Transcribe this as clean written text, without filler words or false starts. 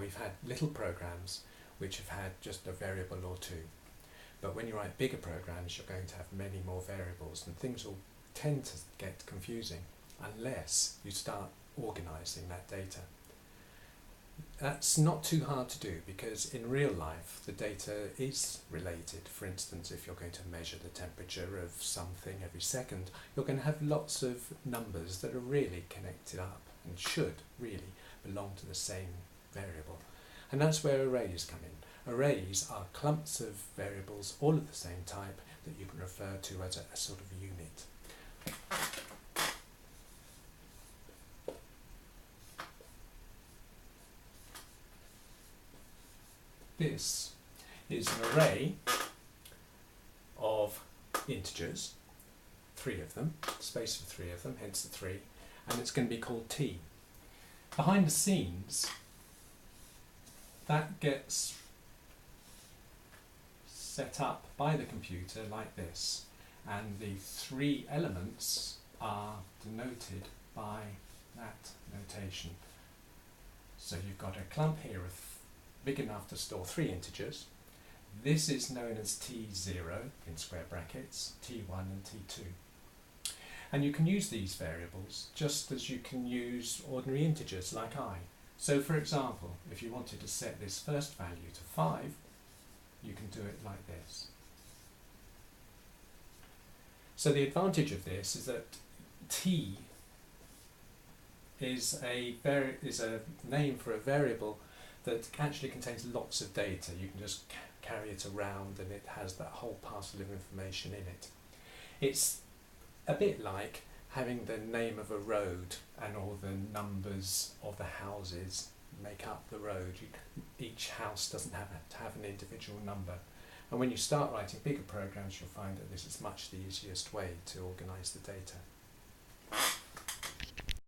we've had little programs which have had just a variable or two. But when you write bigger programs, you're going to have many more variables, and things will tend to get confusing unless you start organising that data. That's not too hard to do, because in real life the data is related. For instance, if you're going to measure the temperature of something every second, you're going to have lots of numbers that are really connected up and should really belong to the same variable. And that's where arrays come in. Arrays are clumps of variables, all of the same type, that you can refer to as a sort of unit. This is an array of integers, 3 of them, space for 3 of them, hence the 3, and it's going to be called T. Behind the scenes, that gets set up by the computer like this, and the 3 elements are denoted by that notation. So you've got a clump here of big enough to store 3 integers. This is known as T0 in square brackets, T1 and T2. And you can use these variables just as you can use ordinary integers like I. So for example, if you wanted to set this first value to 5, you can do it like this. So the advantage of this is that T is a name for a variable that actually contains lots of data. You can just carry it around and it has that whole parcel of information in it. It's a bit like having the name of a road and all the numbers of the houses make up the road. Each house doesn't have to have an individual number. And when you start writing bigger programs, you'll find that this is much the easiest way to organise the data.